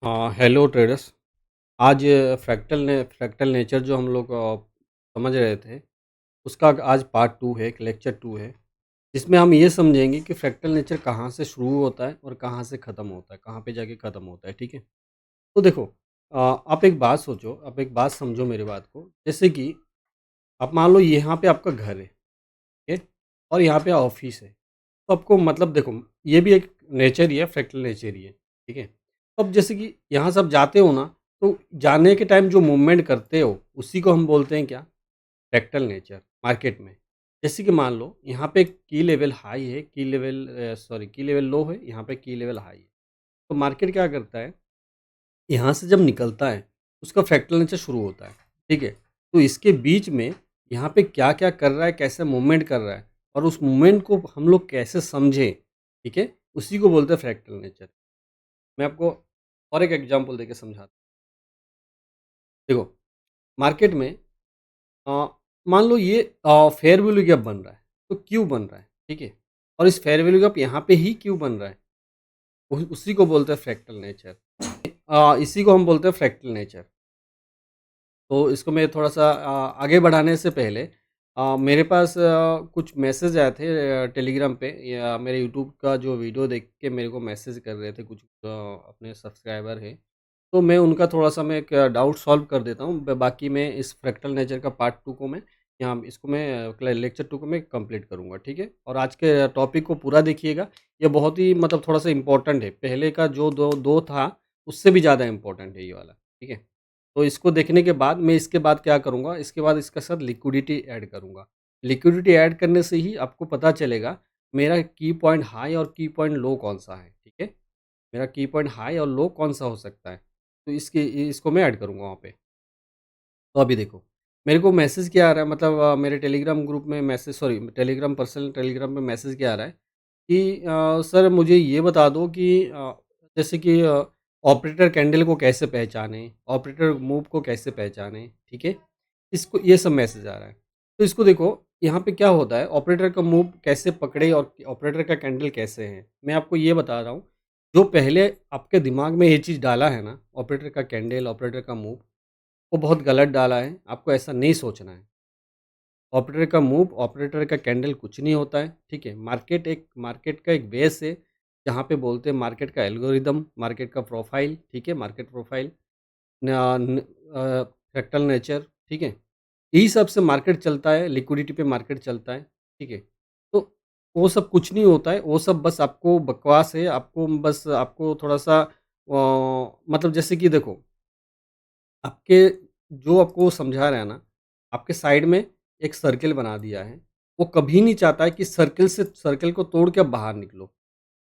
Hello traders. आज fractal nature जो हम लोग समझ रहे थे, उसका आज पार्ट 2 है, एक लेक्चर 2 है, जिसमें हम ये समझेंगे कि फ्रैक्टल नेचर कहाँ से शुरू होता है और कहाँ से ख़त्म होता है, कहाँ पे जाके ख़त्म होता है, ठीक है? तो देखो, आप एक बात सोचो, आप एक बात समझो मेरी बात को, जैसे कि आप मान लो यहाँ पे आपका घर है, ठीक है? और यहाँ पे ऑफ़िस है। तो आपको मतलब देखो, ये भी एक नेचर ही है, फ्रैक्टल नेचर ही है, ठीक है? तो अब जैसे कि यहाँ से आप जाते हो ना, तो जाने के टाइम जो मूवमेंट करते हो, उसी को हम बोलते हैं क्या? फ्रैक्टल नेचर, मार्केट में। जैसे कि मान लो, यहाँ पे की लेवल हाई है, की लेवल लो है, यहाँ पे की लेवल हाई है। तो मार्केट क्या करता है, यहाँ से जब निकलता है, उसका फ्रैक्टल नेचर शुरू होता है, ठीक है? तो इसके बीच में यहाँ पे क्या-क्या कर रहा है, कैसे मूवमेंट कर रहा है और उस मूवमेंट को हम लोग कैसे समझें, ठीक है? उसी को बोलते हैं फ्रैक्टल नेचर। मैं आपको और एक एग्ज़ाम्पल देके समझाता हूँ। देखो, मार्केट में अ, मान लो ये फेयर वैल्यू गैप बन रहा है, तो क्यों बन रहा है, ठीक है? और इस फेयर वैल्यू गैप यहाँ पे ही क्यों बन रहा है? उसी को बोलते हैं फ्रैक्टल नेचर। इसी को हम बोलते हैं फ्रैक्टल नेचर। तो इसको मैं थोड़ा-सा आगे बढ़ाने से पहले मेरे पास कुछ मैसेज आए थे टेलीग्राम पे या मेरे यूट्यूब का जो वीडियो देख के मेरे को मैसेज कर रहे थे कुछ अपने सब्सक्राइबर हैं। तो मैं उनका थोड़ा-सा मैं एक डाउट सॉल्व कर देता हूँ। ब बाकी मैं इस फ्रैक्टल नेचर का पार्ट 2 को मैं यहाँ इसको मैं लेक्चर 2 को मैं कंप्लीट करूँगा, ठीक है? और आज के टॉपिक को पूरा देखिएगा। ये बहुत ही मतलब थोड़ा-सा इम्पोर्टेंट है। पहले का जो 2 था, उससे भी ज़्यादा इम्पोर्टेंट है ये वाला, ठीक है? तो इसको देखने के बाद मैं इसके बाद क्या करूँगा, इसके बाद इसके साथ लिक्विडिटी ऐड करूँगा। लिक्विडिटी ऐड करने से ही आपको पता चलेगा मेरा की पॉइंट हाई और की पॉइंट लो कौन-सा है, ठीक है? मेरा की पॉइंट हाई और लो कौन-सा हो सकता है, तो इसको मैं ऐड करूँगा वहाँ पे। तो अभी देखो, मेरे को मैसेज क्या आ रहा है मतलब मेरे टेलीग्राम ग्रुप में message sorry Telegram personal Telegram पे मैसेज क्या आ रहा है कि सर मुझे ये बता दो कि जैसे कि ऑपरेटर कैंडल को कैसे पहचानें, ऑपरेटर मूव को कैसे पहचानें, ठीक है? इसको ये सब मैसेज आ रहा है। तो इसको देखो, यहाँ पे क्या होता है, ऑपरेटर का मूव कैसे पकड़े और ऑपरेटर का कैंडल कैसे है? मैं आपको ये बता रहा हूँ, जो पहले आपके दिमाग में ये चीज़ डाला है ना, ऑपरेटर का कैंडल, ऑपरेटर का मूव, वो बहुत गलत डाला है, आपको ऐसा नहीं सोचना है। ऑपरेटर का मूव, ऑपरेटर का कैंडल कुछ नहीं होता है, ठीक है? मार्केट का एक बेस है, जहाँ पे बोलते हैं मार्केट का एल्गोरिदम, मार्केट का प्रोफाइल, ठीक है? मार्केट प्रोफाइल न न फ्रैक्टल नेचर, ठीक है? यही सब से मार्केट चलता है, लिक्विडिटी पे मार्केट चलता है, ठीक है? तो वो सब कुछ नहीं होता है, वो सब बस आपको बकवास है, आपको थोड़ा-सा मतलब जैसे कि देखो आपके जो आपको समझा रहा है ना, आपके साइड में एक सर्किल बना दिया है। वो कभी नहीं चाहता है कि सर्किल को तोड़ के आप बाहर निकलो।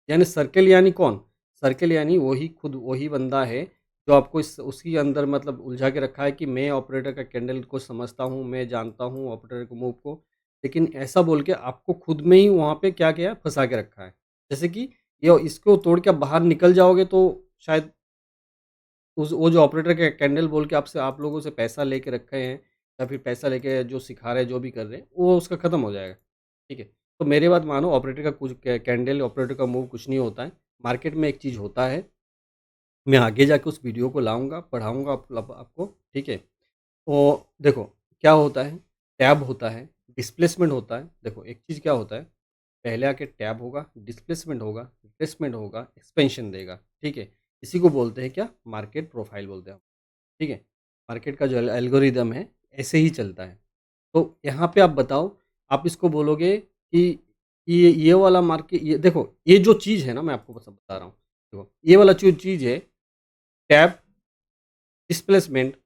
यानी सर्किल यानी कौन? सर्किल यानी वही खुद वही बंदा है, जो आपको इस उसके अंदर मतलब उलझा के रखा है कि मैं ऑपरेटर का कैंडल को समझता हूँ, मैं जानता हूँ ऑपरेटर के मूव को। लेकिन ऐसा बोल के आपको खुद में ही वहाँ पे क्या किया है, फँसा के रखा है। जैसे कि ये इसको तोड़ के आप बाहर निकल जाओगे तो शायद उस वो जो ऑपरेटर के कैंडल बोल के आपसे आप लोगों से पैसा लेके रखे हैं या फिर पैसा लेके जो सिखा रहे हैं, जो भी कर रहे हैं, वो उसका खत्म हो जाएगा, ठीक है? तो मेरी बात मानो ऑपरेटर का कुछ कैंडल, ऑपरेटर का मूव कुछ नहीं होता है। मार्केट में एक चीज़ होता है, मैं आगे जाके उस वीडियो को लाऊँगा, पढ़ाऊँगा आपको, ठीक है? तो देखो, क्या होता है, टैब होता है, डिस्प्लेसमेंट होता है। देखो, एक चीज़ क्या होता है, पहले आके टैब होगा, डिस्प्लेसमेंट होगा, रिट्रेसमेंट होगा, एक्सपेंशन देगा, ठीक है? इसी को बोलते हैं क्या? मार्केट प्रोफाइल बोलते हैं हम, ठीक है? मार्केट का जो एल्गोरिदम है, ऐसे ही चलता है। तो यहाँ पे आप बताओ, आप इसको बोलोगे कि ये वाला मार्केट ये देखो, ये जो चीज़ है ना, मैं आपको बस बता रहा हूँ। देखो, ये वाला जो चीज़ है, टैब, डिस्प्लेसमेंट,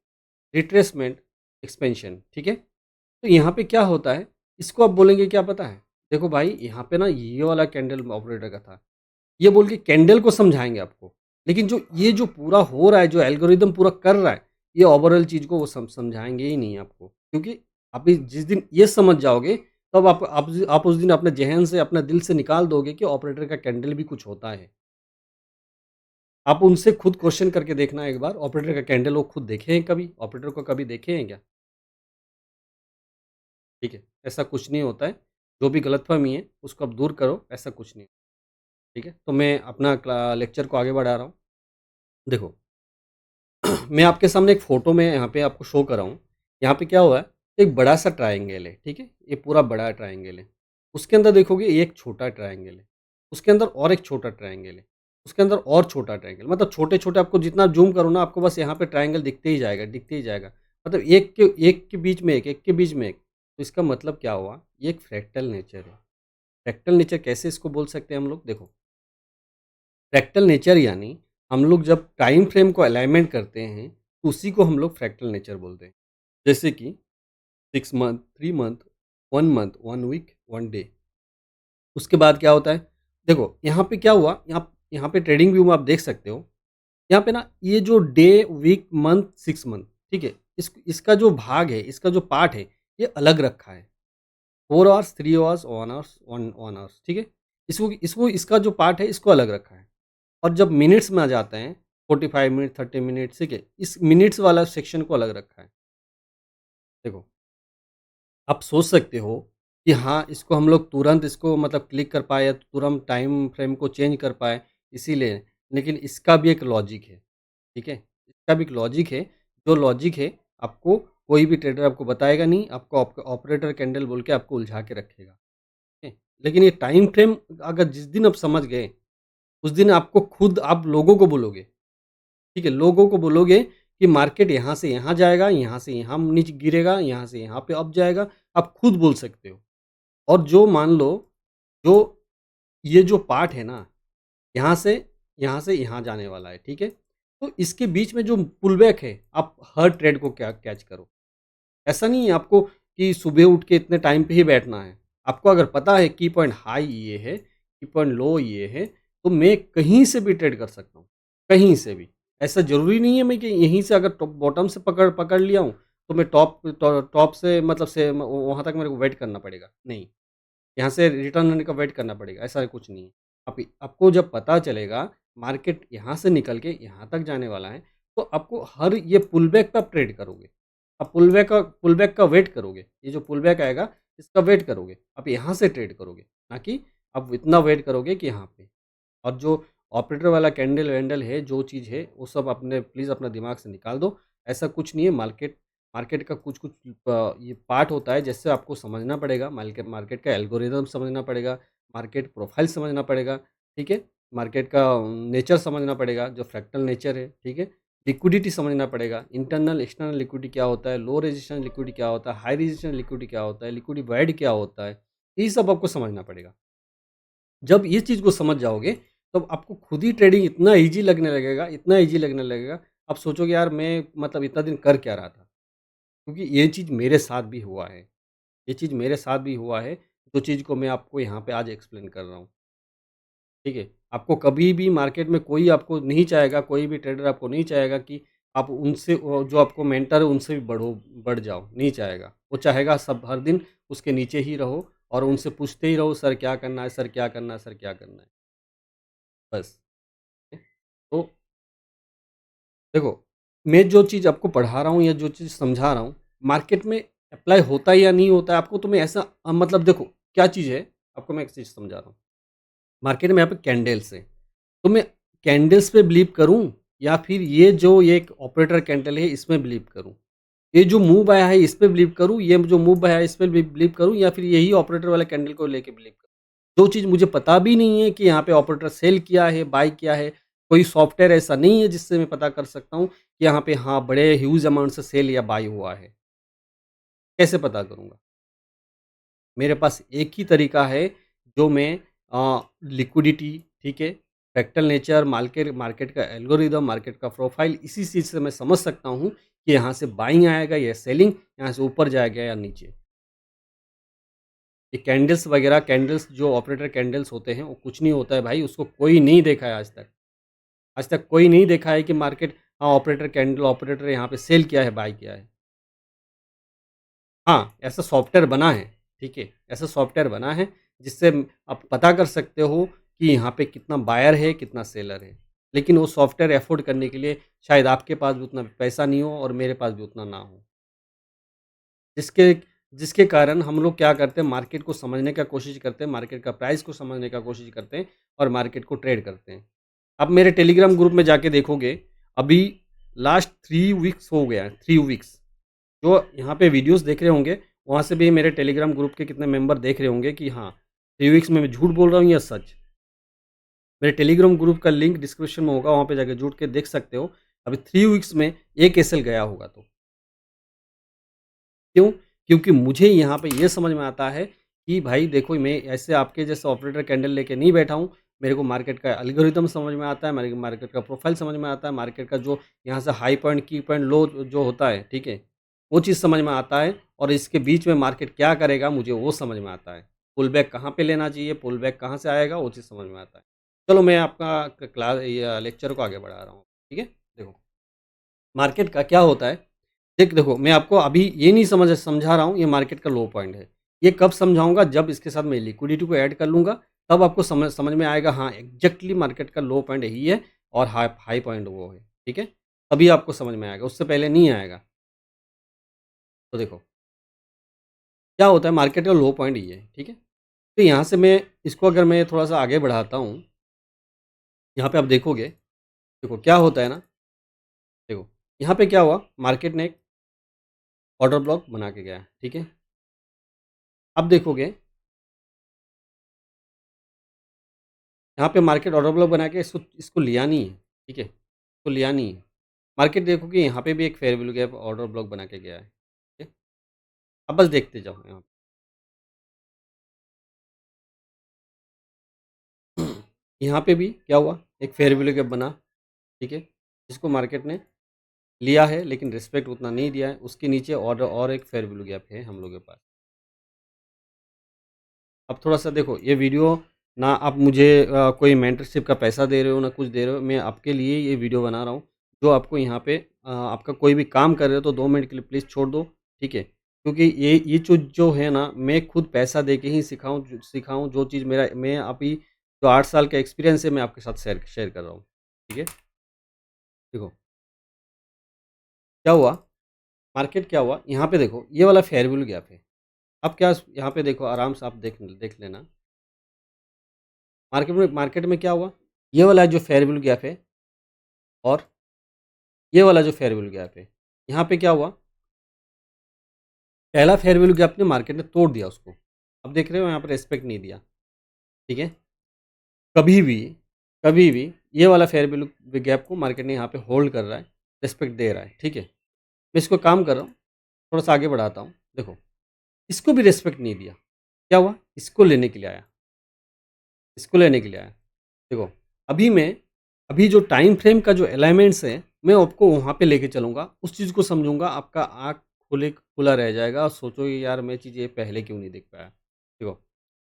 रिट्रेसमेंट, एक्सपेंशन, ठीक है? तो यहाँ पे क्या होता है, इसको आप बोलेंगे क्या पता है? देखो भाई, यहाँ पे ना ये वाला कैंडल ऑपरेटर का था। ये बोल के कैंडल को समझाएँगे आपको। लेकिन जो पूरा हो रहा है, जो एल्गोरिदम पूरा कर रहा है, ये ओवरऑल चीज़ को वो समझाएँगे ही नहीं आपको। क्योंकि आप जिस दिन ये समझ जाओगे, तब आप उस दिन अपने ज़हन से, अपने दिल से निकाल दोगे कि ऑपरेटर का कैंडल भी कुछ होता है। आप उनसे खुद क्वेश्चन करके देखना एक बार, ऑपरेटर का कैंडल वो खुद देखे हैं कभी? ऑपरेटर को कभी देखे हैं क्या? ठीक है, ऐसा कुछ नहीं होता है। जो भी गलतफ़हमी है, उसको आप दूर करो, ऐसा कुछ नहीं है। ठीक है? तो मैं अपना लेक्चर को आगे बढ़ा रहा हूँ। देखो मैं आपके सामने एक फ़ोटो में यहाँ पे आपको शो कर रहा हूँ। यहाँ पे क्या हुआ है, एक बड़ा-सा ट्रायंगल है, ठीक है? ये पूरा बड़ा ट्रायंगल है। उसके अंदर देखोगे एक छोटा ट्रायंगल है, उसके अंदर और एक छोटा ट्रायंगल है, उसके अंदर और छोटा ट्रायंगल, मतलब छोटे-छोटे आपको जितना ज़ूम करो ना, आपको बस यहाँ पे ट्रायंगल दिखते ही जाएगा, दिखते ही जाएगा। मतलब एक के बीच में एक के बीच में एक। तो इसका मतलब क्या हुआ? ये एक फ्रैक्टल नेचर है। फ्रैक्टल नेचर कैसे इसको बोल सकते हैं हम लोग? देखो, फ्रैक्टल नेचर यानी हम लोग जब टाइम फ्रेम को अलाइनमेंट करते हैं, तो उसी को हम लोग फ्रैक्टल नेचर बोलते हैं। जैसे कि 6 month, 3 month, 1 month, 1 week, 1 day. उसके बाद क्या होता है? देखो, यहाँ पे क्या हुआ, यहाँ यहाँ पे ट्रेडिंग व्यू में आप देख सकते हो, यहाँ पे ना ये जो डे, वीक, मंथ, 6 मंथ, ठीक है? इसका जो भाग है, इसका जो पार्ट है, ये अलग रखा है। 4 आवर्स, 3 आवर्स, 1 आवर्स, 1 आवर्स, ठीक है? इसको इसको इसका जो पार्ट है, इसको अलग रखा है। और जब मिनट्स में आ जाते हैं, 45 मिनट, 30 मिनट्स, ठीक है? इस मिनट्स वाला सेक्शन को अलग रखा है। देखो, आप सोच सकते हो कि हाँ, इसको हम लोग तुरंत इसको मतलब क्लिक कर पाएँ या तुरंत टाइम फ्रेम को चेंज कर पाएँ, इसीलिए। लेकिन इसका भी एक लॉजिक है, ठीक है? इसका भी एक लॉजिक है, जो लॉजिक है आपको कोई भी ट्रेडर आपको बताएगा नहीं, आपको ऑपरेटर कैंडल बोल के आपको उलझा के रखेगा, ठीक है? लेकिन ये टाइम फ्रेम अगर जिस दिन आप समझ गए, उस दिन आपको खुद आप लोगों को बोलोगे, ठीक है? लोगों को बोलोगे कि मार्केट यहाँ से यहाँ जाएगा, यहाँ से यहाँ नीचे गिरेगा, यहाँ से यहाँ पे अप जाएगा, आप खुद बोल सकते हो। और जो मान लो, जो ये जो पार्ट है ना, यहाँ से यहाँ जाने वाला है, ठीक है? तो इसके बीच में जो पुल बैक है, आप हर ट्रेड को क्या कैच करो। ऐसा नहीं है आपको कि सुबह उठ के इतने टाइम पे ही बैठना है। आपको अगर पता है की पॉइंट हाई ये है, की पॉइंट लो ये है, तो मैं कहीं से भी ट्रेड कर सकता हूँ, कहीं से भी। ऐसा ज़रूरी नहीं है मैं कि यहीं से अगर टॉप बॉटम से पकड़ पकड़ लिया हूँ, तो मैं टॉप से मतलब से वहाँ तक मेरे को वेट करना पड़ेगा, नहीं। यहाँ से रिटर्न होने का वेट करना पड़ेगा, ऐसा कुछ नहीं है। आपको जब पता चलेगा मार्केट यहाँ से निकल के यहाँ तक जाने वाला है, तो आपको हर ये पुलबैक पे आप ट्रेड करोगे। आप पुलबैक का वेट करोगे, ये जो पुलबैक आएगा इसका वेट करोगे। आप यहाँ से ट्रेड करोगे, ना कि आप इतना वेट करोगे कि यहाँ पे। और जो ऑपरेटर वाला कैंडल-वैंडल है, जो चीज़ है, वो सब अपने प्लीज़ अपना दिमाग से निकाल दो। ऐसा कुछ नहीं है, मार्केट मार्केट का कुछ-कुछ ये पार्ट होता है, जिससे आपको समझना पड़ेगा। मार्केट का एल्गोरिदम समझना पड़ेगा, मार्केट प्रोफाइल समझना पड़ेगा, ठीक है? मार्केट का नेचर समझना पड़ेगा, जो फ्रैक्टल नेचर है, ठीक है? लिक्विडिटी समझना पड़ेगा, इंटरनल, एक्सटर्नल लिक्विडिटी क्या होता है, लो रेजिस्टेंस लिक्विडिटी क्या होता है, हाई रेजिस्टेंस लिक्विडिटी क्या होता है, लिक्विडिटी वॉइड क्या होता है, ये सब आपको समझना पड़ेगा। जब ये चीज़ को समझ जाओगे, तब आपको खुद ही ट्रेडिंग इतना ईज़ी लगने लगेगा, इतना ईज़ी लगने लगेगा, आप सोचोगे यार मैं मतलब इतना दिन कर क्या रहा था? क्योंकि ये चीज़ मेरे साथ भी हुआ है। ये चीज़ मेरे साथ भी हुआ है, जो चीज़ को मैं आपको यहाँ पे आज एक्सप्लेन कर रहा हूँ, ठीक है? आपको कभी भी मार्केट में कोई आपको नहीं चाहेगा, कोई भी ट्रेडर आपको नहीं चाहेगा कि आप उनसे जो आपको मेंटर है उनसे भी बढ़ जाओ, नहीं चाहेगा। वो चाहेगा सब हर दिन उसके नीचे ही रहो और उनसे पूछते ही रहो, सर क्या करना है, सर क्या करना है, सर क्या करना है? बस। तो देखो, मैं जो चीज़ आपको पढ़ा रहा हूँ या जो चीज़ समझा रहा हूँ, मार्केट में अप्लाई होता है या नहीं होता है आपको, तो मैं ऐसा मतलब देखो, क्या चीज़ है, आपको मैं एक चीज़ समझा रहा हूँ। मार्केट में यहाँ पे कैंडल्स हैं, तो मैं कैंडल्स पे बिलीव करूँ या फिर ये एक ऑपरेटर कैंडल है इसमें बिलीव करूँ? ये जो मूव आया है इस पे बिलीव करूँ, ये जो मूव आया है इस पे बिलीव करूँ या फिर यही ऑपरेटर वाला कैंडल को लेके बिलीव करूँ? जो चीज़ मुझे पता भी नहीं है कि यहाँ पे ऑपरेटर सेल किया है, बाय किया है, कोई सॉफ्टवेयर ऐसा नहीं है जिससे मैं पता कर सकता हूँ कि यहाँ पे हाँ, बड़े ह्यूज अमाउंट से सेल या बाय हुआ है। कैसे पता करूँगा? मेरे पास एक ही तरीका है, जो मैं लिक्विडिटी, ठीक है, फ्रैक्टल नेचर, मार्केट का एल्गोरिदम, मार्केट का प्रोफाइल, इसी चीज़ से मैं समझ सकता हूँ कि यहाँ से बाइंग आएगा या सेलिंग, यहाँ से ऊपर जाएगा या नीचे। ये कैंडल्स वगैरह, कैंडल्स जो ऑपरेटर कैंडल्स होते हैं, वो कुछ नहीं होता है भाई, उसको कोई नहीं देखा है आज तक। आज तक कोई नहीं देखा है कि मार्केट हाँ, ऑपरेटर यहाँ पे सेल किया है, बाय किया है। हाँ, ऐसा सॉफ्टवेयर बना है, ठीक है? ऐसा सॉफ्टवेयर बना है जिससे आप पता कर सकते हो कि यहाँ पे कितना बायर है, कितना सेलर है। लेकिन वो सॉफ्टवेयर अफ़ोर्ड करने के लिए शायद आपके पास भी उतना पैसा नहीं हो और मेरे पास भी उतना ना हो। जिसके जिसके कारण हम लोग क्या करते हैं, मार्केट को समझने का कोशिश करते हैं, मार्केट का प्राइस को समझने का कोशिश करते हैं और मार्केट को ट्रेड करते हैं। आप मेरे टेलीग्राम ग्रुप में जाके देखोगे, अभी लास्ट 3 वीक्स हो गया है, 3 वीक्स। जो यहाँ पे वीडियोज़ देख रहे होंगे, वहाँ से भी मेरे टेलीग्राम ग्रुप के कितने मेंबर देख रहे होंगे कि हाँ, 3 वीक्स में मैं झूठ बोल रहा हूँ या सच। मेरे टेलीग्राम ग्रुप का लिंक डिस्क्रिप्शन में होगा, वहाँ पे जाके जुड़ के देख सकते हो। अभी 3 वीक्स में 1 एसएल गया होगा तो। क्यों? क्योंकि मुझे यहाँ पे ये समझ में आता है कि भाई देखो, मैं ऐसे आपके जैसे ऑपरेटर कैंडल लेके नहीं बैठा हूँ। मेरे को मार्केट का एल्गोरिथम समझ में आता है, मेरे को मार्केट का प्रोफाइल समझ में आता है, मार्केट का जो यहाँ से हाई पॉइंट, की पॉइंट, लो जो होता है, ठीक है? वो चीज़ समझ में आता है और इसके बीच में मार्केट क्या करेगा मुझे वो समझ में आता है। पुल बैक कहाँ पे लेना चाहिए, पुल बैक कहाँ से आएगा, वो चीज़ समझ में आता है। चलो मैं आपका क्लास या लेक्चर को आगे बढ़ा रहा हूँ, ठीक है? देखो, मार्केट का क्या होता है, देखो मैं आपको अभी ये नहीं समझा रहा हूँ ये मार्केट का लो पॉइंट है। ये कब समझाऊँगा, जब इसके साथ मैं लिक्विडिटी को ऐड कर लूँगा, तब आपको समझ समझ में आएगा, हाँ, एग्ज़ैक्टली मार्केट का लो पॉइंट यही है और हाई हाई पॉइंट वो है, ठीक है? तभी आपको समझ में आएगा, उससे पहले नहीं आएगा। तो देखो, क्या होता है मार्केट का लो पॉइंट ये है, ठीक है? तो यहाँ से मैं इसको अगर मैं थोड़ा-सा आगे बढ़ाता हूँ, यहाँ पे आप देखोगे, देखो क्या होता है ना, देखो, यहाँ पे क्या हुआ, मार्केट ने एक ऑर्डर ब्लॉक बना के गया है, ठीक है? अब देखोगे, यहाँ पे मार्केट ऑर्डर ब्लॉक बना के इसको इसको लिया नहीं है, ठीक है? इसको लिया नहीं है। मार्केट देखो कि यहाँ पे भी एक fair value gap order block बना के गया है, ठीक है? अब बस देखते जाओ यहाँ पे। यहाँ पे भी क्या हुआ, एक फेयर वैल्यू गैप बना, ठीक है? जिसको मार्केट ने लिया है लेकिन रिस्पेक्ट उतना नहीं दिया है, उसके नीचे ऑर्डर और एक फेयर वैल्यू गैप है हम लोग के पास। अब थोड़ा-सा देखो, ये वीडियो ना आप मुझे कोई मेंटरशिप का पैसा दे रहे हो, ना कुछ दे रहे हो, मैं आपके लिए ये वीडियो बना रहा हूँ, जो आपको यहाँ पे आपका कोई भी काम कर रहे हो तो 2 मिनट के लिए प्लीज़ छोड़ दो, ठीक है? क्योंकि ये जो है ना, मैं खुद पैसा दे के ही सिखाऊँ जो चीज़ मेरा मैं अभी जो 8 साल का एक्सपीरियंस है, मैं आपके साथ शेयर शेयर कर रहा हूँ, ठीक है? देखो, क्या हुआ, मार्केट क्या हुआ, यहाँ पे देखो, ये वाला फेयर वैल्यू गैप है। अब क्या, यहाँ पे देखो आराम से आप देख देख लेना। मार्केट में क्या हुआ? ये वाला जो फेयर वैल्यू गैप है और ये वाला जो फेयर वैल्यू गैप है, यहाँ पे क्या हुआ? पहला फेयर वैल्यू गैप ने मार्केट ने तोड़ दिया उसको। अब देख रहे हो यहाँ पे रिस्पेक्ट नहीं दिया, ठीक है? कभी भी कभी भी ये वाला फेयर वैल्यू गैप को मार्केट ने यहाँ पे होल्ड कर रहा है, रिस्पेक्ट दे रहा है, ठीक है? मैं इसको काम कर रहा हूँ, थोड़ा-सा आगे बढ़ाता हूँ। देखो, इसको भी रिस्पेक्ट नहीं दिया। क्या हुआ? इसको लेने के लिए आया, इसको लेने के लिए आया। देखो, अभी मैं अभी जो टाइम फ्रेम का जो एलाइनमेंट्स है, मैं आपको वहाँ पे लेके चलूँगा, उस चीज़ को समझूँगा, आपका आँख खुला रह जाएगा और सोचोगे यार मैं चीज़ ये पहले क्यों नहीं देख पाया। देखो,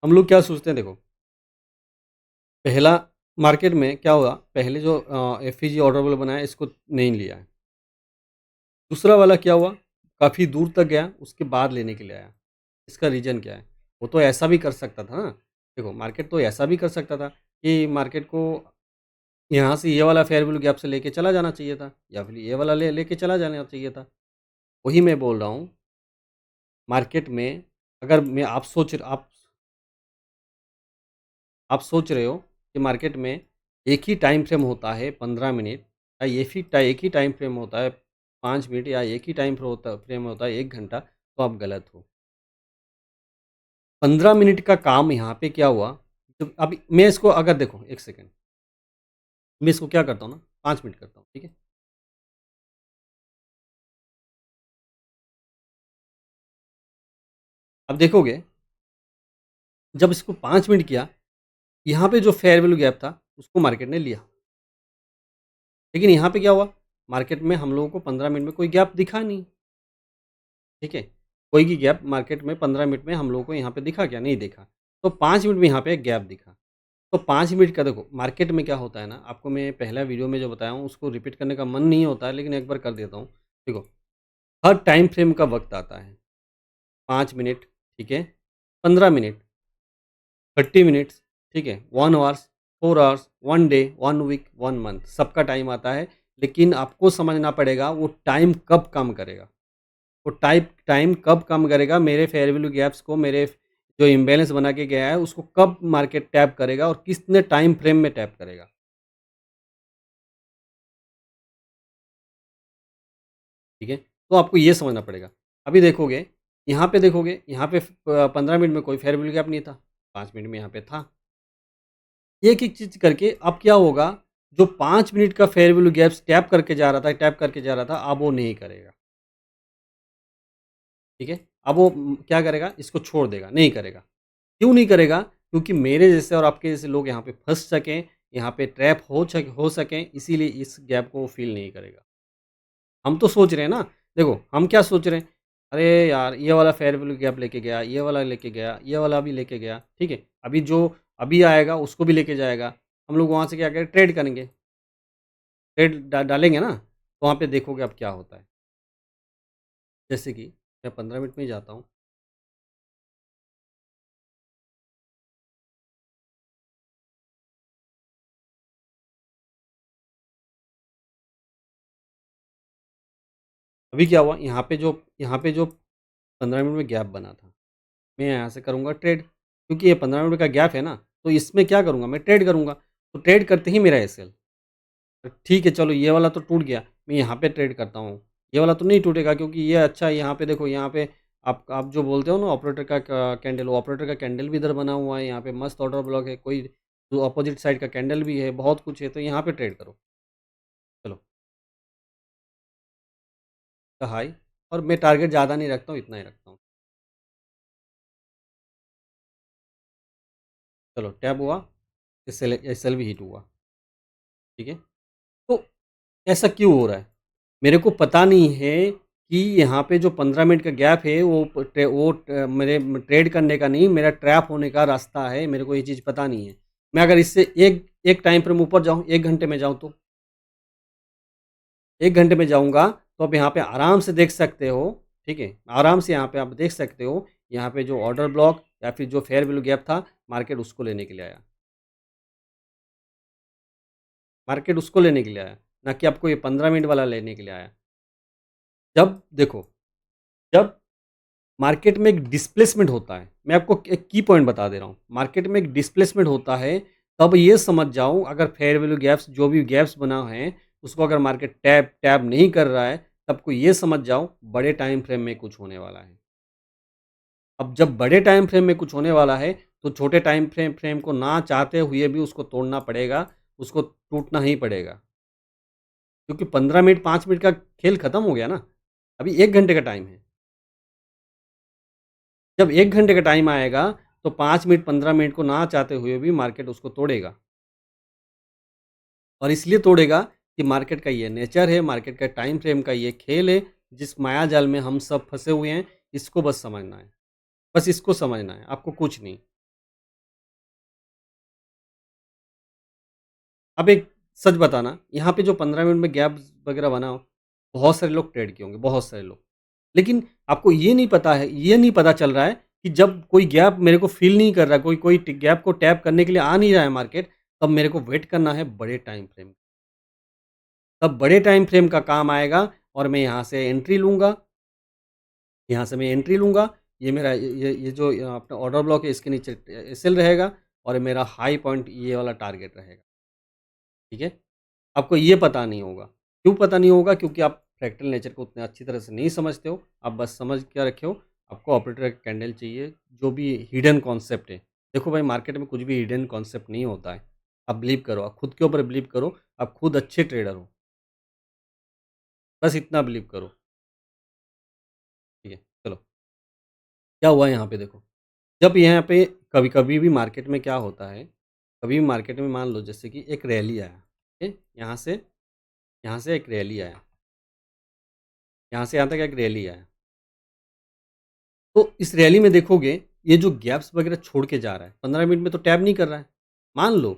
हम लोग क्या सोचते हैं, देखो, पहला मार्केट में क्या हुआ, पहले जो एफईजी ऑर्डर वाला बनाया इसको नहीं लिया है। दूसरा वाला क्या हुआ, काफ़ी दूर तक गया, उसके बाद लेने के लिए आया। इसका रीज़न क्या है? वो तो ऐसा भी कर सकता था ना, देखो मार्केट तो ऐसा भी कर सकता था कि मार्केट को यहाँ से ये वाला फेयर वैल्यू गैप से लेके चला जाना चाहिए था या फिर ये वाला लेके चला जाना चाहिए था। वही मैं बोल रहा हूँ, मार्केट में अगर मैं आप सोच रहे हो कि मार्केट में एक ही टाइम फ्रेम होता है 15 मिनट, या एक ही टाइम फ्रेम होता है 5 मिनट, या एक ही टाइम फ्रेम होता है 1 घंटा, तो आप गलत हो। 15 मिनट का काम यहाँ पे क्या हुआ, जब अभी मैं इसको अगर देखो 1 सेकंड, मैं इसको क्या करता हूँ ना, 5 मिनट करता हूँ, ठीक है? अब देखोगे, जब इसको 5 मिनट किया, यहाँ पे जो फेयर वैल्यू गैप था, उसको मार्केट ने लिया। लेकिन यहाँ पे क्या हुआ, मार्केट में हम लोगों को 15 मिनट में कोई गैप दिखा नहीं, ठीक है? कोई भी गैप मार्केट में 15 मिनट में हम लोगों को यहाँ पे दिखा क्या? नहीं दिखा। तो 5 मिनट में यहाँ पे एक गैप दिखा। तो 5 मिनट का देखो, मार्केट में क्या होता है ना, आपको मैं पहला वीडियो में जो बताया हूँ, उसको रिपीट करने का मन नहीं होता है, लेकिन एक बार कर देता हूँ। देखो, हर टाइम फ्रेम का वक़्त आता है, 5 मिनट, ठीक है? 15 मिनट, 30 मिनट्स, ठीक है? 1 hours, 4 hours, 1 day, 1 week, 1 month, सबका टाइम आता है। लेकिन आपको समझना पड़ेगा वो टाइम कब काम करेगा। वो टाइम कब कम करेगा, मेरे फेयर वैल्यू गैप्स को, मेरे जो इम्बैलेंस बना के गया है उसको कब मार्केट टैप करेगा और कितने टाइम फ्रेम में टैप करेगा। ठीक है? तो आपको ये समझना पड़ेगा। अभी देखोगे, यहाँ पे देखोगे, यहाँ पे 15 मिनट में कोई फेयर वैल्यू गैप नहीं था, 5 मिनट में यहाँ पे था। एक-एक चीज़ करके अब क्या होगा, जो 5 मिनट का फेयर वैल्यू गैप्स टैप करके जा रहा था, अब वो नहीं करेगा, ठीक है? अब वो क्या करेगा, इसको छोड़ देगा, नहीं करेगा। क्यों नहीं करेगा? क्योंकि मेरे जैसे और आपके जैसे लोग यहाँ पे फँस सकें, यहाँ पे ट्रैप हो सकें, इसीलिए इस गैप को वो फ़ील नहीं करेगा। हम तो सोच रहे हैं ना, देखो हम क्या सोच रहे हैं, अरे यार ये वाला फेयर वैल्यू गैप लेके गया, ये वाला लेके गया, ये वाला भी लेके गया, ठीक है? अभी जो अभी आएगा उसको भी लेके जाएगा। हम लोग वहाँ से क्या करें, ट्रेड करेंगे, ट्रेड डालेंगे ना, तो वहाँ पे देखोगे अब क्या होता है। जैसे कि मैं 15 मिनट में ही जाता हूँ। अभी क्या हुआ, यहाँ पे जो 15 मिनट में गैप बना था, मैं यहाँ से करूँगा ट्रेड, क्योंकि ये 15 मिनट का गैप है ना, तो इसमें क्या करूँगा, मैं ट्रेड करूँगा। तो ट्रेड करते ही मेरा एसएल, तो ठीक है चलो ये वाला तो टूट गया, मैं यहाँ पे ट्रेड करता हूँ। ये वाला तो नहीं टूटेगा, क्योंकि ये अच्छा है, यहाँ पे देखो, यहाँ पे आप जो बोलते हो ना ऑपरेटर का कैंडल, वो ऑपरेटर का कैंडल भी इधर बना हुआ है, यहाँ पे मस्त ऑर्डर ब्लॉक है, कोई जो अपोजिट साइड का कैंडल भी है, बहुत कुछ है, तो यहाँ पे ट्रेड करो। चलो, तो हाई, और मैं टारगेट ज़्यादा नहीं रखता हूँ, इतना ही रखता हूँ। चलो टैप हुआ, एसएल भी हिट हुआ, ठीक है? तो ऐसा क्यों हो रहा है? मेरे को पता नहीं है कि यहाँ पे जो 15 मिनट का गैप है मेरे ट्रेड करने का नहीं, मेरा ट्रैप होने का रास्ता है, मेरे को ये चीज़ पता नहीं है। मैं अगर इससे एक एक टाइम फ्रेम ऊपर जाऊँ, 1 घंटे में जाऊँ तो 1 घंटे में जाऊँगा, तो आप यहाँ पे आराम से देख सकते हो, ठीक है? आराम से यहाँ पे आप देख सकते हो, यहाँ पे जो ऑर्डर ब्लॉक या फिर जो फेयर वैल्यू गैप था, मार्केट उसको लेने के लिए आया। मार्केट उसको लेने के लिए आया, ना कि आपको ये 15 मिनट वाला लेने के लिए आया। जब देखो, जब मार्केट में एक डिस्प्लेसमेंट होता है, मैं आपको एक की पॉइंट बता दे रहा हूँ, मार्केट में एक डिस्प्लेसमेंट होता है, तब ये समझ जाओ, अगर फेयर वैल्यू गैप्स जो भी गैप्स बना है, उसको अगर मार्केट टैप टैप नहीं कर रहा है, तब को ये समझ जाओ बड़े टाइम फ्रेम में कुछ होने वाला है। अब जब बड़े टाइम फ्रेम में कुछ होने वाला है, तो छोटे टाइम फ्रेम फ्रेम को ना चाहते हुए भी उसको तोड़ना पड़ेगा, उसको टूटना ही पड़ेगा, क्योंकि 15 मिनट 5 मिनट का खेल खत्म हो गया ना, अभी 1 घंटे का टाइम है। जब 1 घंटे का टाइम आएगा, तो 5 मिनट 15 मिनट को ना चाहते हुए भी मार्केट उसको तोड़ेगा, और इसलिए तोड़ेगा कि मार्केट का ये नेचर है, मार्केट का टाइम फ्रेम का ये खेल है, जिस मायाजाल में हम सब फँसे हुए हैं, इसको बस समझना है। बस इसको समझना है, आपको कुछ नहीं। अब एक सच बताना, यहाँ पे जो 15 मिनट में गैप वगैरह बना हो, बहुत सारे लोग ट्रेड किए होंगे, बहुत सारे लोग। लेकिन आपको ये नहीं पता है, ये नहीं पता चल रहा है कि जब कोई गैप मेरे को फ़ील नहीं कर रहा, कोई कोई ट गैप को टैप करने के लिए आ नहीं रहा है मार्केट, तब मेरे को वेट करना है बड़े टाइम फ्रेम। तब बड़े टाइम फ्रेम का काम आएगा, और मैं यहाँ से एंट्री लूँगा, यहाँ से मैं एंट्री लूँगा, ये मेरा ये जो अपना ऑर्डर ब्लॉक है, इसके नीचे एसएल रहेगा, और मेरा हाई पॉइंट ये वाला टारगेट रहेगा, ठीक है? आपको ये पता नहीं होगा। क्यों पता नहीं होगा? क्योंकि आप फ्रैक्टल नेचर को उतने अच्छी तरह से नहीं समझते हो। आप बस समझ क्या रखे हो, आपको ऑपरेटर का कैंडल चाहिए, जो भी हिडन कॉन्सेप्ट है। देखो भाई, मार्केट में कुछ भी हिडन कॉन्सेप्ट नहीं होता है। आप बिलीव करो, आप खुद के ऊपर बिलीव करो, आप खुद अच्छे ट्रेडर हो। बस इतना बिलीव करो, ठीक है? चलो, क्या हुआ यहाँ पे देखो। जब यहाँ पे कभी-कभी भी मार्केट में क्या होता है, कभी भी मार्केट में मान लो जैसे कि एक रैली आया, ठीक है? यहाँ से एक रैली आया, यहाँ से यहाँ तक एक रैली आया। तो इस रैली में देखोगे, ये जो गैप्स वगैरह छोड़ के जा रहा है, 15 मिनट में तो टैप नहीं कर रहा है। मान लो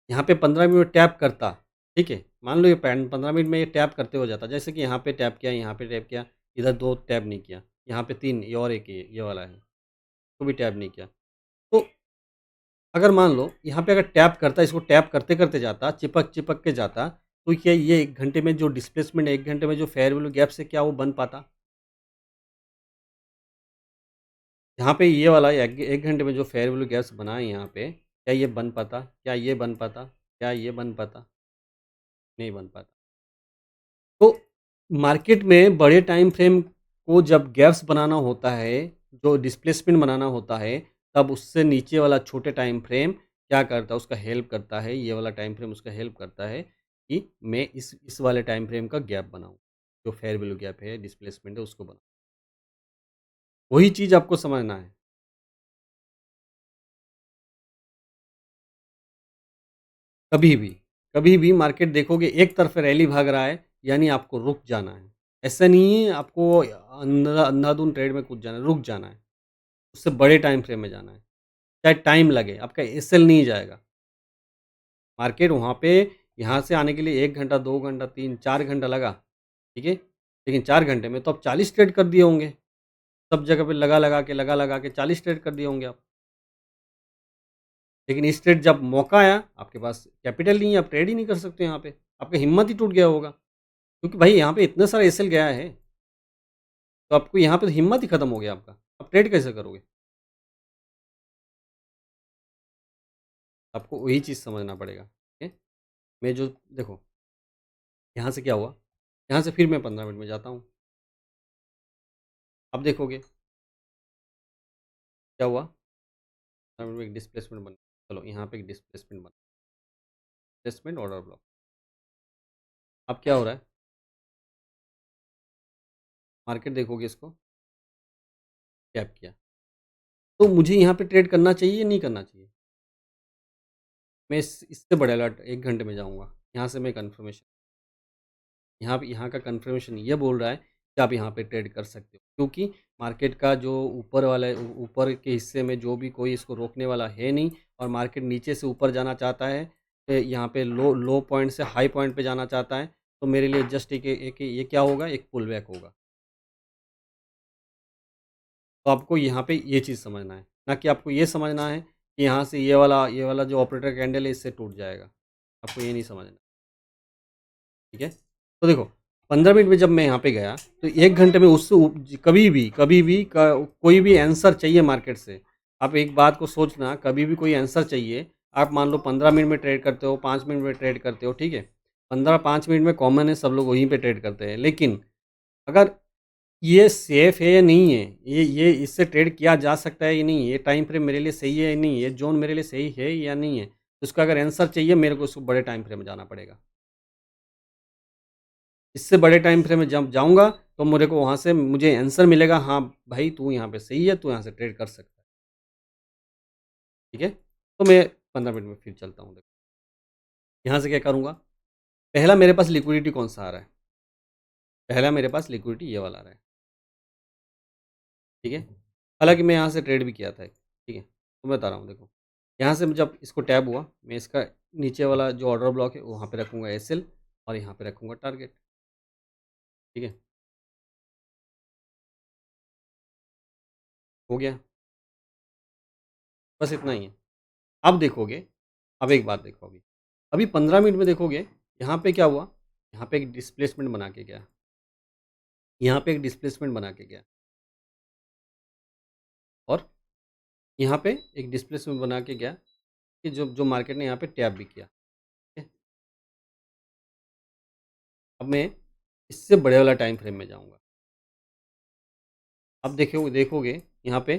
यहाँ पे 15 मिनट में टैप करता, ठीक है? मान लो ये पैन 15 मिनट में ये टैप करते हो जाता, जैसे कि यहाँ पे टैप किया, यहाँ पे टैप किया, इधर 2 टैप नहीं किया, यहाँ पे 3, ये और एक ये वाला है, इसको भी टैप नहीं किया। तो अगर मान लो यहाँ पे अगर टैप करता, इसको टैप करते-करते जाता, चिपक-चिपक के जाता, तो क्या ये 1 घंटे में जो डिस्प्लेसमेंट है, 1 घंटे में जो फेयर वैल्यू गैप्स है, क्या वो बन पाता? यहाँ पे ये वाला 1 घंटे में जो फेयर वैल्यू गैप्स बना है यहाँ पे, क्या ये बन पाता? क्या ये बन पाता? क्या ये बन पाता? नहीं बन पाता। तो मार्केट में बड़े टाइम फ्रेम को जब गैप्स बनाना होता है, जो डिस्प्लेसमेंट बनाना होता है, तब उससे नीचे वाला छोटे टाइम फ्रेम क्या करता है, उसका हेल्प करता है, ये वाला टाइम फ्रेम उसका हेल्प करता है कि मैं इस वाले टाइम फ्रेम का गैप बनाऊँ, जो फेयर वैल्यू गैप है, डिस्प्लेसमेंट है, उसको बनाऊँ। वही चीज़ आपको समझना है। कभी भी, कभी भी मार्केट देखोगे एक तरफ रैली भाग रहा है, यानी आपको रुक जाना है। ऐसा नहीं है आपको अंधाधुंध ट्रेड में कूद जाना है, रुक जाना है। उससे बड़े टाइम फ्रेम में जाना है। चाहे टाइम लगे, आपका एसएल नहीं जाएगा। मार्केट वहाँ पे यहाँ से आने के लिए 1 घंटा, 2 घंटा, 3, 4 घंटा लगा, ठीक है? लेकिन 4 घंटे में तो आप 40 ट्रेड कर दिए होंगे। सब जगह पे लगा-लगा के 40 ट्रेड कर दिए होंगे आप। लेकिन इस ट्रेड जब मौका आया, आपके पास कैपिटल नहीं है, आप ट्रेड ही नहीं कर सकते यहाँ पे। आपका हिम्मत ही टूट गया होगा। क्योंकि भाई यहाँ पे इतना सारा एसएल गया है, तो आपको यहाँ पे हिम्मत ही खत्म हो गया आपका। आप ट्रेड कैसे करोगे? आपको वही चीज़ समझना पड़ेगा, ठीक है? मैं जो देखो, यहाँ से क्या हुआ? यहाँ से फिर मैं 15 मिनट में जाता हूँ। अब देखोगे क्या हुआ? 15 मिनट में एक डिस्प्लेसमेंट बन, चलो यहाँ पे एक डिस्प्लेसमेंट बना, डिस्प्लेसमेंट ऑर्डर ब्लॉक। अब क्या हो रहा है? मार्केट देखोगे इसको, कैप किया। तो मुझे यहाँ पे ट्रेड करना चाहिए या नहीं करना चाहिए? मैं इससे बड़े अलर्ट 1 घंटे में जाऊँगा। यहाँ से मैं कन्फर्मेशन, यहाँ का कन्फर्मेशन ये बोल रहा है कि आप यहाँ पे ट्रेड कर सकते हो। क्योंकि मार्केट का जो ऊपर वाला है, ऊपर के हिस्से में जो भी कोई इसको रोकने वाला है नहीं, और मार्केट नीचे से ऊपर जाना चाहता है, यहाँ पे लो लो पॉइंट से हाई पॉइंट पे जाना चाहता है, तो मेरे लिए जस्ट एक ये क्या होगा, एक पुल बैक होगा। तो आपको यहाँ पे ये चीज़ समझना है, ना कि आपको ये समझना है कि यहाँ से ये वाला जो ऑपरेटर कैंडल है इससे टूट जाएगा। आपको ये नहीं समझना, ठीक है? तो देखो, 15 मिनट में जब मैं यहाँ पे गया, तो 1 घंटे में उससे कभी भी कोई भी आंसर चाहिए मार्केट से। आप एक बात को सोचना, कभी भी कोई आंसर चाहिए, आप मान लो 15 मिनट में ट्रेड करते हो, 5 मिनट में ट्रेड करते हो, ठीक है? 15-5 मिनट में कॉमन है, सब लोग वहीं पे ट्रेड करते हैं। लेकिन अगर ये सेफ है या नहीं है, ये इससे ट्रेड किया जा सकता है या नहीं, ये टाइम फ्रेम मेरे लिए सही है या नहीं, ये ज़ोन मेरे लिए सही है या नहीं है, तो उसका अगर आंसर चाहिए, मेरे को उसको बड़े टाइम फ्रेम में जाना पड़ेगा। इससे बड़े टाइम फ्रेम में जब जाऊँगा, तो मेरे को वहाँ से मुझे आंसर मिलेगा, हाँ भाई तू यहाँ पे सही है, तू यहाँ से ट्रेड कर सकता है, ठीक है? तो मैं 15 मिनट में फिर चलता हूँ। देखो, यहाँ से क्या करूँगा, पहला मेरे पास लिक्विडिटी कौन-सा आ रहा है? पहला मेरे पास लिक्विडिटी ये वाला आ रहा है, ठीक है? हालाँकि मैं यहाँ से ट्रेड भी किया था, ठीक है? तो मैं बता रहा हूँ देखो, यहाँ से जब इसको टैप हुआ, मैं इसका नीचे वाला जो ऑर्डर ब्लॉक है, वहाँ पे रखूँगा एसएल, और यहाँ पे रखूँगा टारगेट, ठीक है? हो गया, बस इतना ही है। अब देखोगे, अब एक बात देखो अभी, अभी 15 मिनट में देखोगे, यहाँ पे क्या हुआ? यहाँ पे एक डिस्प्लेसमेंट बना के गया, यहाँ पे एक डिस्प्लेसमेंट बना के गया, और यहाँ पे एक डिस्प्लेसमेंट बना के गया, कि जो जो मार्केट ने यहाँ पे टैप भी किया, ठीक है? अब मैं इससे बड़े वाला टाइम फ्रेम में जाऊँगा। अब देखोगे यहाँ पे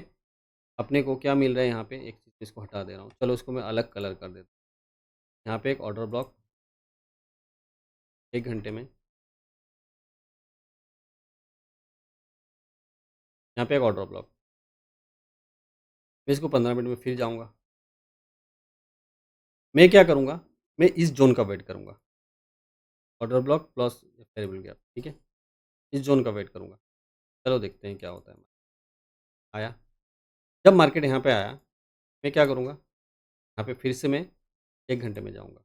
अपने को क्या मिल रहा है, यहाँ पे एक चीज़ इसको हटा दे रहा हूँ। चलो इसको मैं अलग कलर कर देता हूँ। यहाँ पे एक ऑर्डर ब्लॉक 1 घंटे में, यहाँ पे एक ऑर्डर ब्लॉक। मैं इसको 15 मिनट में फिर जाऊँगा। मैं क्या करूँगा, मैं इस ज़ोन का वेट करूँगा। Order block plus variable gap, ठीक है? इस ज़ोन का वेट करूँगा। चलो देखते हैं क्या होता है। आया, जब मार्केट यहाँ पे आया, मैं क्या करूँगा, यहाँ पे फिर से मैं 1 घंटे में जाऊँगा।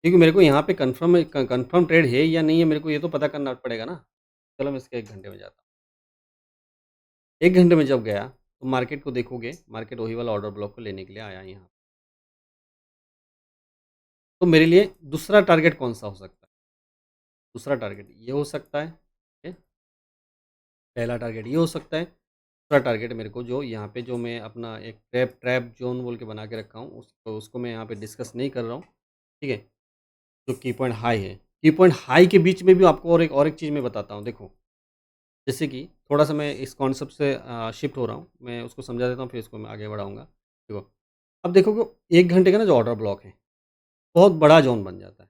क्योंकि मेरे को यहाँ पे कन्फर्म ट्रेड है या नहीं है, मेरे को ये तो पता करना पड़ेगा ना। चलो मैं इसके 1 घंटे में जाता हूँ। 1 घंटे में जब गया, तो मार्केट को देखोगे, मार्केट वही वाला ऑर्डर ब्लॉक को लेने के लिए आया यहाँ। तो मेरे लिए दूसरा टारगेट कौन-सा हो सकता है? दूसरा टारगेट ये हो सकता है, ठीक है? पहला टारगेट ये हो सकता है, दूसरा टारगेट मेरे को जो यहाँ पे जो मैं अपना एक ट्रैप ट्रैप ज़ोन बोल के बना के रखा हूँ, उसको मैं यहाँ पे डिस्कस नहीं कर रहा हूँ, ठीक है? जो की पॉइंट हाई है, की पॉइंट हाई के बीच में भी आपको और एक चीज़ मैं बताता हूँ, देखो। जैसे कि थोड़ा-सा मैं इस कॉन्सेप्ट से शिफ्ट हो रहा हूँ, मैं उसको समझा देता हूँ, फिर इसको मैं आगे बढ़ाऊँगा। देखो, अब देखो कि 1 घंटे का ना जो ऑर्डर ब्लॉक है, बहुत बड़ा ज़ोन बन जाता है।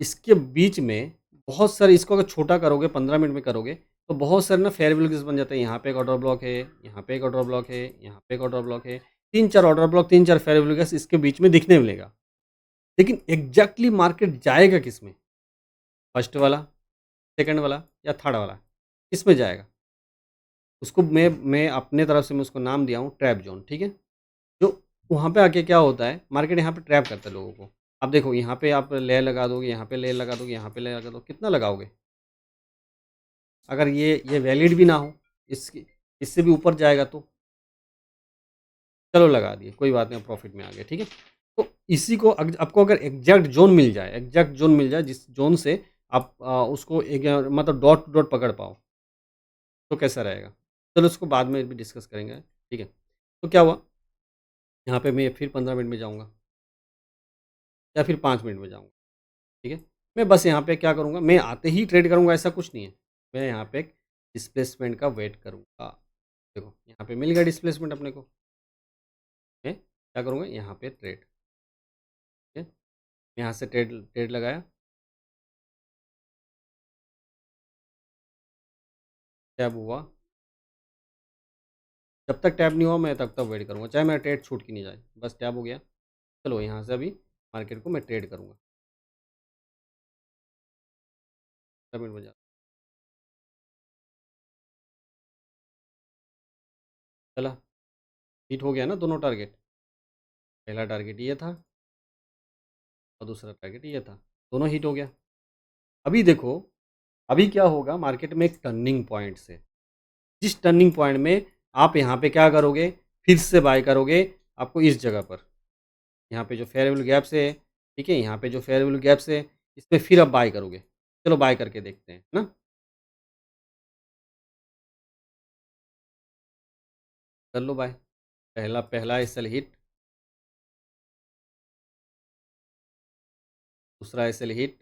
इसके बीच में बहुत सारे, इसको अगर छोटा करोगे, 15 मिनट में करोगे, तो बहुत सारे ना फेयर विलेजेस बन जाते हैं। यहाँ पे एक ऑर्डर ब्लॉक है, यहाँ पे एक ऑर्डर ब्लॉक है, यहाँ पे एक ऑर्डर ब्लॉक है। 3-4 ऑर्डर ब्लॉक, 3-4 फेयर विलेजेस इसके बीच में दिखने मिलेगा। लेकिन एग्ज़ैक्टली मार्केट जाएगा किसमें? फर्स्ट वाला, सेकंड वाला या थर्ड वाला? किसमें जाएगा? उसको मैं अपने तरफ से मैं उसको नाम दिया हूँ ट्रैप ज़ोन, ठीक है? जो वहाँ पे आके क्या होता है, मार्केट यहाँ पे ट्रैप करता है लोगों को। अब देखो, यहाँ पे आप लेयर लगा दोगे, यहाँ पे लेयर लगा दोगे, यहाँ पे लेयर लगा दो, कितना लगाओगे? अगर ये वैलिड भी ना हो, इसकी इससे भी ऊपर जाएगा तो चलो लगा दिए, कोई बात नहीं, प्रॉफिट में आ गए, ठीक है। तो इसी को आपको अगर एग्जैक्ट जोन मिल जाए, जिस जोन से आप उसको मतलब डॉट टू डॉट पकड़ पाओ, तो कैसा रहेगा? चलो उसको बाद में भी डिस्कस करेंगे, ठीक है। तो क्या हुआ, यहाँ पे मैं फिर 15 मिनट में जाऊँगा या फिर 5 मिनट में जाऊँगा, ठीक है। मैं बस यहाँ पे क्या करूँगा, मैं आते ही ट्रेड करूँगा ऐसा कुछ नहीं है। मैं यहाँ पे एक डिस्प्लेसमेंट का वेट करूँगा। देखो, यहाँ पे मिल गया डिस्प्लेसमेंट अपने को। मैं क्या करूँगा, यहाँ पे ट्रेड, ठीक है। यहाँ से ट्रेड ट्रेड लगाया, टैब हुआ। जब तक टैब नहीं हुआ मैं तब तक वेट करूँगा, चाहे मेरा ट्रेड छूट की नहीं जाए। बस टैब हो गया, चलो यहाँ से अभी मार्केट को मैं ट्रेड करूँगा। सबमिट हो जा, चला, हिट हो गया ना दोनों टारगेट। पहला टारगेट ये था और दूसरा टारगेट ये था, दोनों हिट हो गया। अभी देखो, अभी क्या होगा, मार्केट में एक टर्निंग पॉइंट से, जिस टर्निंग पॉइंट में आप यहाँ पे क्या करोगे, फिर से बाय करोगे। आपको इस जगह पर, यहाँ पे जो फेयर वैल्यू गैप से है, ठीक है, यहाँ पे जो फेयर वैल्यू गैप से है, इस पे फिर आप बाय करोगे। चलो बाय करके देखते हैं, है ना। कर लो बाय। पहला पहला एसएल हिट, दूसरा एसएल हिट।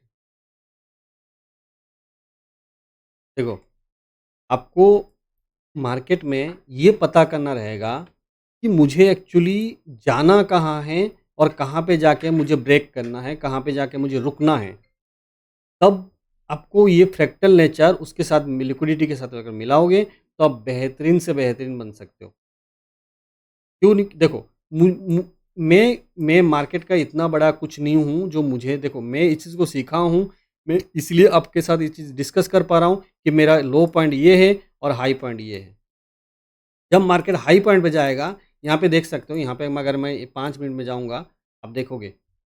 देखो, आपको मार्केट में ये पता करना रहेगा कि मुझे एक्चुअली जाना कहाँ है और कहाँ पे जाके मुझे ब्रेक करना है, कहाँ पे जाके मुझे रुकना है। तब आपको ये फ्रैक्टल नेचर उसके साथ लिक्विडिटी के साथ अगर मिलाओगे, तो आप बेहतरीन से बेहतरीन बन सकते हो। क्यों नहीं? देखो, मु मु मैं मार्केट का इतना बड़ा कुछ नहीं हूँ, जो मुझे, देखो, मैं इस चीज़ को सीखा हूँ। मैं इसलिए आपके साथ ये चीज़ डिस्कस कर पा रहा हूँ कि मेरा लो पॉइंट ये है और हाई पॉइंट ये है। जब मार्केट हाई पॉइंट पे जाएगा, यहाँ पे देख सकते हो, यहाँ पे अगर मैं 5 मिनट में जाऊँगा, आप देखोगे,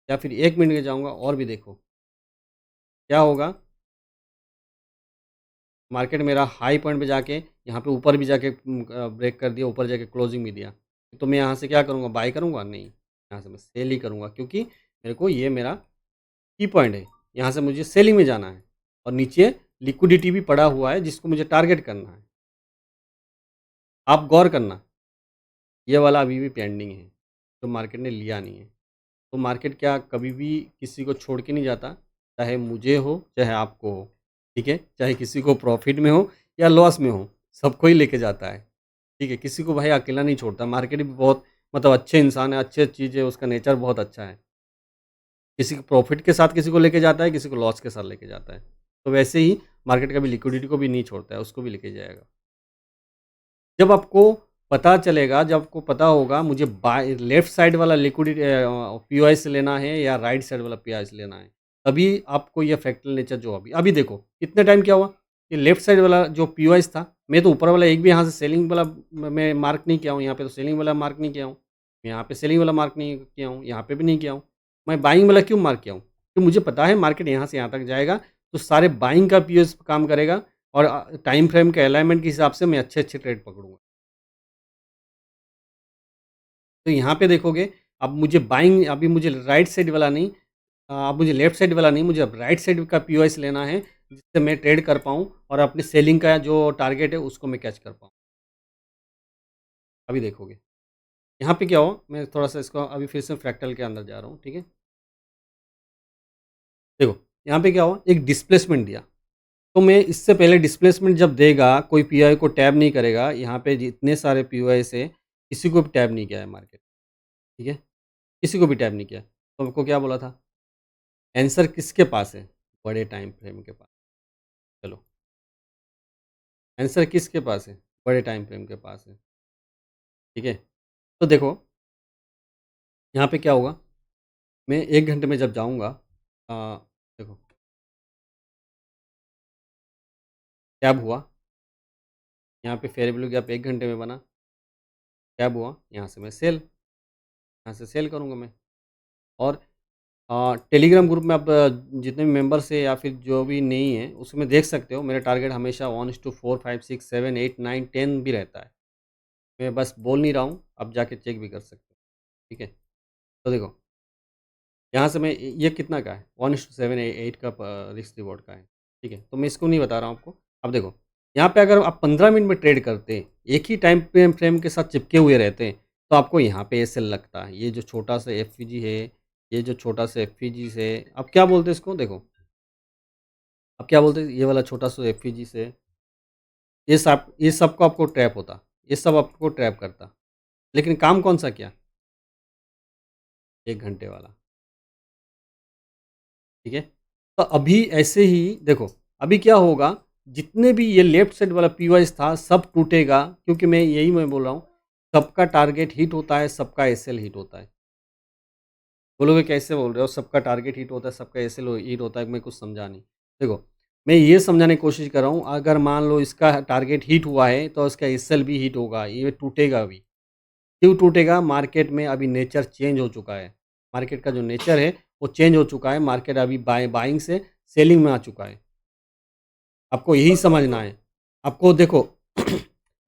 या फिर 1 मिनट में जाऊँगा और भी देखो, क्या होगा, मार्केट मेरा हाई पॉइंट पे जाके यहाँ पे ऊपर भी जाके ब्रेक कर दिया, ऊपर जाके क्लोजिंग भी दिया। तो मैं यहाँ से क्या करूँगा, बाय करूँगा? नहीं, यहाँ से मैं सेल ही करूँगा, क्योंकि मेरे को ये मेरा की पॉइंट है। यहाँ से मुझे सेलिंग में जाना है और नीचे लिक्विडिटी भी पड़ा हुआ है जिसको मुझे टारगेट करना है। आप गौर करना, ये वाला अभी भी पेंडिंग है, तो मार्केट ने लिया नहीं है। तो मार्केट क्या कभी भी किसी को छोड़ के नहीं जाता, चाहे मुझे हो, चाहे आपको हो, ठीक है? चाहे किसी को प्रॉफ़िट में हो या लॉस में हो, सबको ही लेके जाता है, ठीक है? किसी को भाई अकेला नहीं छोड़ता। मार्केट भी बहुत मतलब अच्छे इंसान है, अच्छे चीज़ है, उसका नेचर बहुत अच्छा है। किसी को प्रॉफ़िट के साथ किसी को लेके जाता है, किसी को लॉस के साथ लेके जाता है। तो वैसे ही मार्केट कभी लिक्विडिटी को भी नहीं छोड़ता है, उसको भी लेके जाएगा। जब आपको पता चलेगा, जब आपको पता होगा मुझे बाय लेफ्ट साइड वाला लिक्विडिटी पीओएस लेना है या राइट साइड वाला पीओएस लेना है, तभी आपको ये फ्रैक्टल नेचर जो अभी अभी देखो कितने टाइम क्या हुआ, ये लेफ्ट साइड वाला जो पीओएस था, मैं तो ऊपर वाला एक भी यहाँ से सेलिंग वाला मैं मार्क नहीं किया हूँ, यहाँ पे तो सेलिंग वाला मार्क नहीं किया हूँ, मैं यहाँ पे सेलिंग वाला मार्क नहीं किया हूँ, यहाँ पे भी नहीं किया हूँ। मैं बाइंग वाला क्यों मार्क किया हूँ? कि मुझे पता है मार्केट यहाँ से यहाँ तक जाएगा, तो सारे बाइंग का पीओएस काम करेगा और टाइम फ्रेम के अलाइनमेंट के हिसाब से मैं अच्छे-अच्छे ट्रेड पकड़ूँगा। तो यहाँ पे देखोगे, अब मुझे बाइंग अभी मुझे राइट साइड वाला नहीं, अब मुझे लेफ्ट साइड वाला नहीं, मुझे अब राइट साइड का पीओएस लेना है, जिससे मैं ट्रेड कर पाऊँ और अपनी सेलिंग का जो टारगेट है उसको मैं कैच कर पाऊँ। अभी देखोगे, यहाँ पे क्या हुआ, मैं थोड़ा-सा इसको अभी फिर से फ्रैक्टल के अंदर जा रहा हूँ, ठीक है? देखो, यहाँ पे क्या हुआ, एक डिस्प्लेसमेंट दिया। तो मैं इससे पहले डिस्प्लेसमेंट जब देगा, कोई पीओआई को टैब नहीं करेगा, यहाँ पे जितने सारे पीओआई से किसी को भी टैब नहीं किया है मार्केट, ठीक है? किसी को भी टैब नहीं किया। तो हमको क्या बोला था? आंसर किसके पास है? बड़े टाइम फ्रेम के पास। चलो, आंसर किसके पास है? बड़े टाइम फ्रेम के पास है, ठीक है? तो देखो, यहाँ पे क्या होगा, मैं 1 घंटे में जब जाऊँगा, देखो, टैब हुआ, यहाँ पे फेयर वैल्यू गैप 1 घंटे में बना, टैब हुआ, यहाँ से मैं सेल, यहाँ से सेल करूँगा मैं। और टेलीग्राम ग्रुप में आप जितने भी मेंबर्स हैं या फिर जो भी नहीं है, उसमें देख सकते हो मेरा टारगेट हमेशा 1:4, 5, 6, 7, 8, 9, 10 भी रहता है। मैं बस बोल नहीं रहा हूँ, आप जाके चेक भी कर सकते हो, ठीक है? तो देखो, यहाँ से मैं ये कितना का है? 1:7, 8 का रिस्क रिवॉर्ड का है, ठीक है? तो मैं इसको नहीं बता रहा हूँ आपको। अब देखो, यहाँ पे अगर आप 15 मिनट में ट्रेड करते हैं, एक ही टाइम फ्रेम के साथ चिपके हुए रहते हैं, तो आपको यहाँ पे एसएल लगता है। ये जो छोटा सा एफवीजी है, ये जो छोटा सा एफवीजी से, आप क्या बोलते हैं इसको? देखो, आप क्या बोलते हैं? ये वाला छोटा सा एफवीजी से, ये सब को आपको ट्रैप होता, ये सब आपको ट्रैप करता। लेकिन काम कौन सा किया? 1 घंटे वाला, ठीक है? तो अभी ऐसे ही देखो, अभी क्या होगा, जितने भी ये लेफ्ट साइड वाला पीवाइस था, सब टूटेगा, क्योंकि मैं बोल रहा हूँ, सबका टारगेट हिट होता है, सबका एसएल हिट होता है। बोलोगे कैसे बोल रहे हो? सबका टारगेट हिट होता है, सबका एसएल हिट होता है, मैं कुछ समझा नहीं। देखो, मैं ये समझाने की कोशिश कर रहा हूँ, अगर मान लो इसका टारगेट हिट हुआ है, तो इसका एसएल भी हिट होगा, ये टूटेगा भी। क्यों टूटेगा? मार्केट में अभी नेचर चेंज हो चुका है। मार्केट का जो नेचर है, वो चेंज हो चुका है। मार्केट अभी बाइंग से सेलिंग में आ चुका है। आपको यही समझना है। आपको देखो,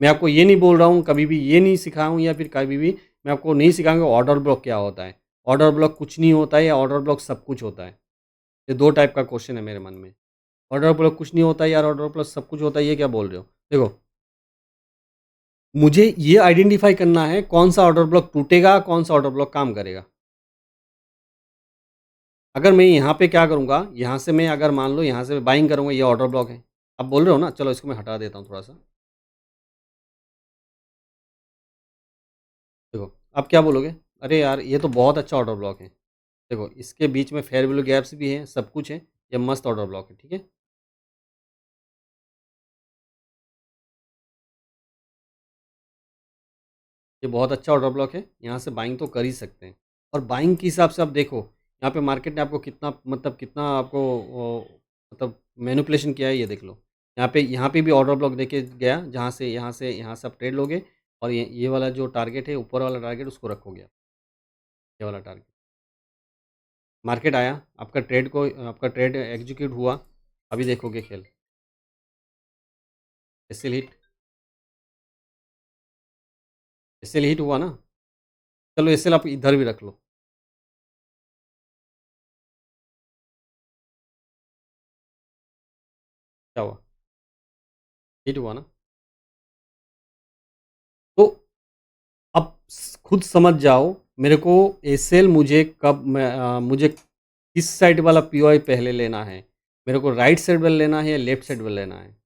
मैं आपको ये नहीं बोल रहा हूँ, कभी भी ये नहीं सिखाऊँ, या फिर कभी भी मैं आपको नहीं सिखाऊँगा ऑर्डर ब्लॉक क्या होता है। ऑर्डर ब्लॉक कुछ नहीं होता है, या ऑर्डर ब्लॉक सब कुछ होता है। ये 2 टाइप का क्वेश्चन है मेरे मन में। ऑर्डर ब्लॉक कुछ नहीं होता है, यार ऑर्डर ब्लॉक सब कुछ होता है, ये क्या बोल रहे हो? देखो, मुझे ये आइडेंटिफ़ाई करना है कौन सा ऑर्डर ब्लॉक टूटेगा, कौन सा ऑर्डर ब्लॉक काम करेगा। अगर मैं यहाँ पे क्या करूँगा, यहाँ से मैं अगर मान लो यहाँ से बाइंग करूँगा, ये ऑर्डर ब्लॉक है। आप बोल रहे हो ना, चलो इसको मैं हटा देता हूँ थोड़ा-सा। देखो, आप क्या बोलोगे? अरे यार, ये तो बहुत अच्छा ऑर्डर ब्लॉक है। देखो, इसके बीच में फेयर वैल्यू गैप्स भी हैं, सब कुछ है। ये मस्त ऑर्डर ब्लॉक है, ठीक है? ये बहुत अच्छा ऑर्डर ब्लॉक है, यहाँ से बाइंग तो कर ही सकते हैं। और बाइंग के हिसाब से आप देखो, यहाँ पे मार्केट ने आपको कितना, मतलब कितना आपको मतलब मैनिपुलेशन किया है, ये देख लो। यहाँ पे भी ऑर्डर ब्लॉक देके गया, जहाँ से यहाँ से आप ट्रेड लोगे, और ये वाला जो टारगेट है, ऊपर वाला टारगेट, उसको रखोगे आप, ये वाला टारगेट। मार्केट आया, आपका ट्रेड एग्जीक्यूट हुआ, अभी देखोगे खेल, एसएल हिट, एसएल हिट हुआ ना? चलो, एसएल आप इधर भी रख लो, क्या हुआ? हिट हुआ ना? तो अब खुद समझ जाओ, मेरे को एसएल मुझे किस साइड वाला पीओआई पहले लेना है, मेरे को राइट साइड वाला लेना है या लेफ्ट साइड वाला लेना है।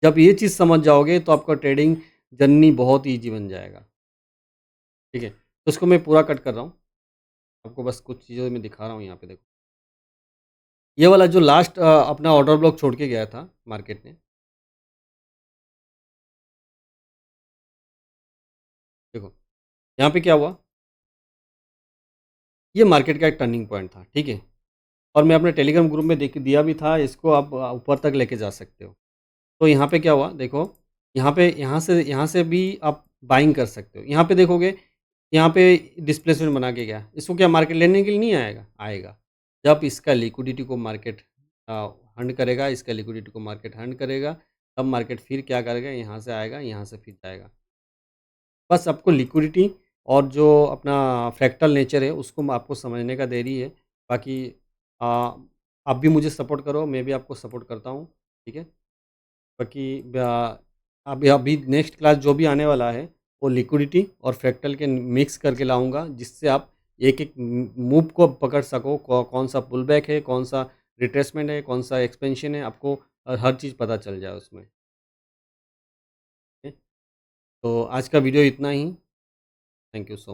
जब ये चीज़ समझ जाओगे, तो आपका ट्रेडिंग जर्नी बहुत ईजी बन जाएगा, ठीक है? तो इसको मैं पूरा कट कर रहा हूँ, आपको बस कुछ चीज़ें मैं दिखा रहा हूँ यहाँ पे। देखो, ये वाला जो लास्ट अपना ऑर्डर ब्लॉक छोड़ के गया था मार्केट ने, देखो, यहाँ पे क्या हुआ, ये मार्केट का एक टर्निंग पॉइंट था, ठीक है? और मैं अपने टेलीग्राम ग्रुप में देख दिया भी था, इसको आप ऊपर तक लेके जा सकते हो। तो यहाँ पे क्या हुआ, देखो, यहाँ से भी आप बाइंग कर सकते हो। यहाँ पे देखोगे, यहाँ पे डिस्प्लेसमेंट बना के गया, इसको क्या मार्केट लेने के लिए नहीं आएगा? आएगा। जब इसका लिक्विडिटी को मार्केट हंड करेगा, इसका लिक्विडिटी को मार्केट हंड करेगा, तब मार्केट फिर क्या करेगा, यहाँ से आएगा, यहाँ से फिर जाएगा। बस आपको लिक्विडिटी और जो अपना फ्रैक्टल नेचर है, उसको आपको समझने का देरी है। बाकी आ, आप भी मुझे सपोर्ट करो, मैं भी आपको सपोर्ट करता हूँ, ठीक है? बाकी अभी अभी नेक्स्ट क्लास जो भी आने वाला है, वो लिक्विडिटी और फ्रैक्टल के मिक्स करके लाऊंगा, जिससे आप एक एक मूव को पकड़ सको, कौन सा पुल बैक है, कौन सा रिट्रेसमेंट है, कौन सा एक्सपेंशन है, आपको हर चीज़ पता चल जाए उसमें। ठीक है? तो आज का वीडियो इतना ही। Thank you so